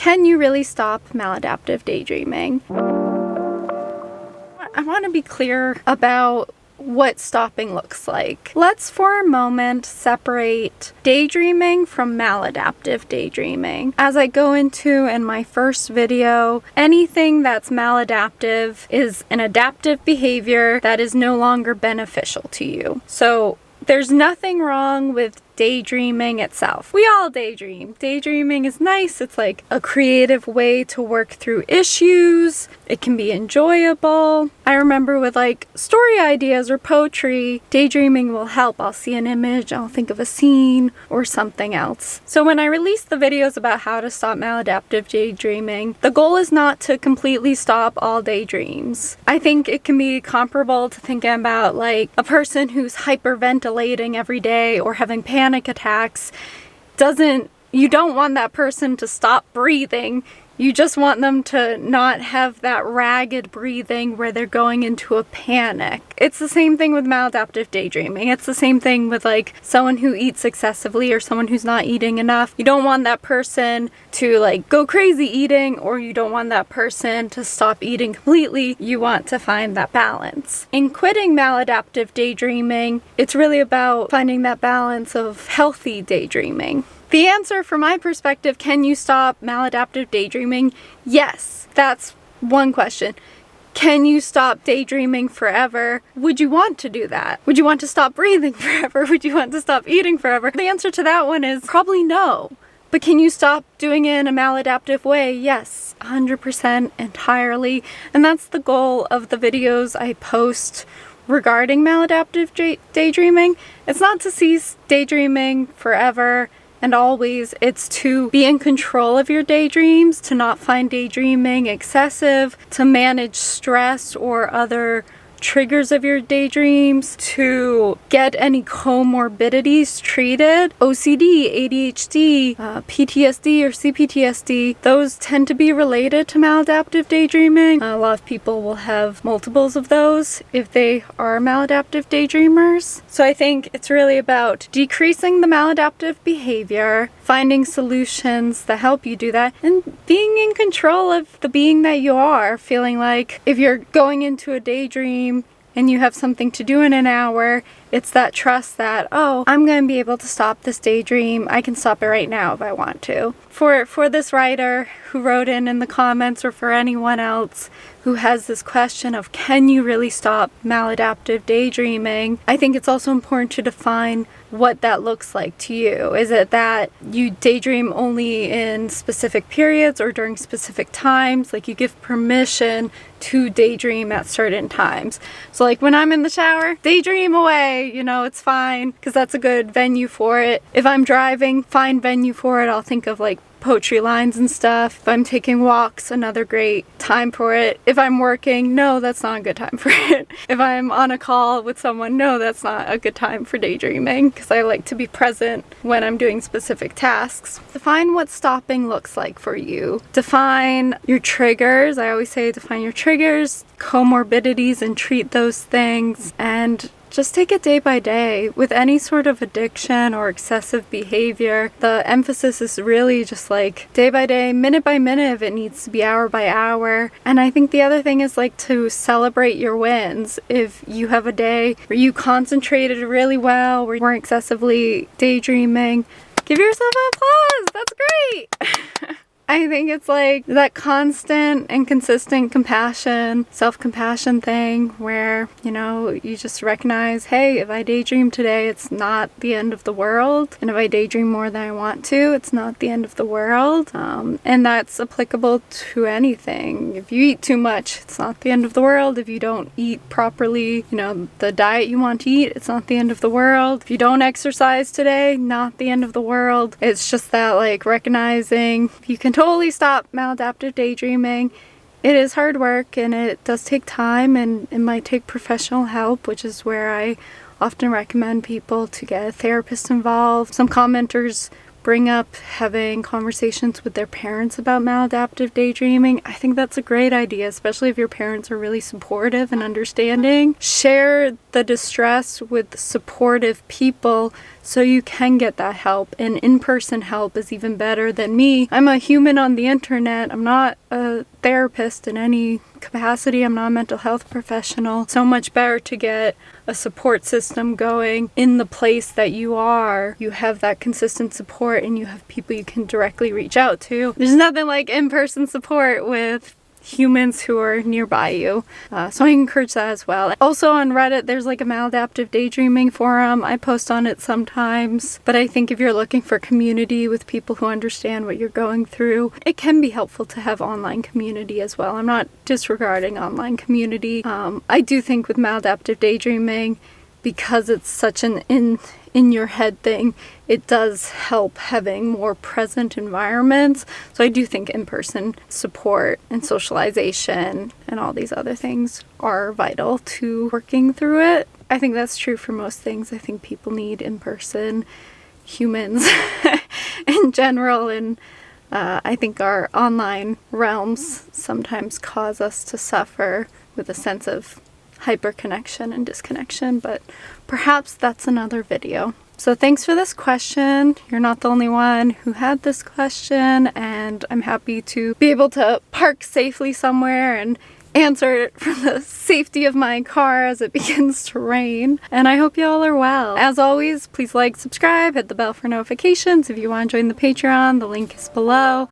Can you really stop maladaptive daydreaming? I want to be clear about what stopping looks like. Let's for a moment separate daydreaming from maladaptive daydreaming. As I go into in my first video, anything that's maladaptive is an adaptive behavior that is no longer beneficial to you. So there's nothing wrong with daydreaming itself. We all daydream. Daydreaming is nice. It's like a creative way to work through issues. It can be enjoyable. I remember with like story ideas or poetry, daydreaming will help. I'll see an image, I'll think of a scene or something else. So when I release the videos about how to stop maladaptive daydreaming, the goal is not to completely stop all daydreams. I think it can be comparable to thinking about like a person who's hyperventilating every day or having panic attacks. You don't want that person to stop breathing. You just want them to not have that ragged breathing where they're going into a panic. It's the same thing with maladaptive daydreaming. It's the same thing with like someone who eats excessively or someone who's not eating enough. You don't want that person to like go crazy eating, or you don't want that person to stop eating completely. You want to find that balance. In quitting maladaptive daydreaming, it's really about finding that balance of healthy daydreaming. The answer from my perspective, can you stop maladaptive daydreaming? Yes, that's one question. Can you stop daydreaming forever? Would you want to do that? Would you want to stop breathing forever? Would you want to stop eating forever? The answer to that one is probably no. But can you stop doing it in a maladaptive way? Yes, 100% entirely. And that's the goal of the videos I post regarding maladaptive daydreaming. It's not to cease daydreaming forever and always. It's to be in control of your daydreams, to not find daydreaming excessive, to manage stress or other triggers of your daydreams, to get any comorbidities treated. OCD, ADHD, PTSD or CPTSD, those tend to be related to maladaptive daydreaming. A lot of people will have multiples of those if they are maladaptive daydreamers. So I think it's really about decreasing the maladaptive behavior, finding solutions that help you do that, and being in control of the being that you are. Feeling like if you're going into a daydream and you have something to do in an hour, it's that trust that, oh, I'm going to be able to stop this daydream. I can stop it right now if I want to. For this writer who wrote in the comments, or for anyone else who has this question of can you really stop maladaptive daydreaming, I think it's also important to define what that looks like to you. Is it that you daydream only in specific periods or during specific times? Like you give permission to daydream at certain times. So like when I'm in the shower, daydream away, it's fine, because that's a good venue for it. If I'm driving, fine venue for it. I'll think of like poetry lines and stuff. If I'm taking walks, another great time for it. If I'm working, no, that's not a good time for it. If I'm on a call with someone, no, that's not a good time for daydreaming, because I like to be present when I'm doing specific tasks. Define what stopping looks like for you. Define your triggers. I always say define your triggers, comorbidities, and treat those things. And just take it day by day. With any sort of addiction or excessive behavior, the emphasis is really just like day by day, minute by minute, if it needs to be hour by hour. And I think the other thing is like to celebrate your wins. If you have a day where you concentrated really well, where you weren't excessively daydreaming, give yourself an applause. That's great. I think it's like that constant and consistent compassion, self-compassion thing where, you just recognize, hey, if I daydream today, it's not the end of the world. And if I daydream more than I want to, it's not the end of the world. And that's applicable to anything. If you eat too much, it's not the end of the world. If you don't eat properly, the diet you want to eat, it's not the end of the world. If you don't exercise today, not the end of the world. It's just that like recognizing you can totally stop maladaptive daydreaming. It is hard work and it does take time, and it might take professional help, which is where I often recommend people to get a therapist involved. Some commenters bring up having conversations with their parents about maladaptive daydreaming. I think that's a great idea, especially if your parents are really supportive and understanding. Share the distress with supportive people so you can get that help, and in-person help is even better than me. I'm a human on the internet. I'm not a therapist in any capacity. I'm not a mental health professional. So much better to get a support system going in the place that you are. You have that consistent support and you have people you can directly reach out to. There's nothing like in-person support with humans who are nearby you. So I encourage that as well. Also on Reddit, there's like a maladaptive daydreaming forum. I post on it sometimes, but I think if you're looking for community with people who understand what you're going through, it can be helpful to have online community as well. I'm not disregarding online community. I do think with maladaptive daydreaming, because it's such an in your head thing, it does help having more present environments. So I do think in-person support and socialization and all these other things are vital to working through it. I think that's true for most things. I think people need in-person, humans in general, and I think our online realms sometimes cause us to suffer with a sense of hyperconnection and disconnection, but perhaps that's another video. So thanks for this question. You're not the only one who had this question, and I'm happy to be able to park safely somewhere and answer it from the safety of my car as it begins to rain. And I hope you all are well. As always, please like, subscribe, hit the bell for notifications. If you want to join the Patreon, the link is below.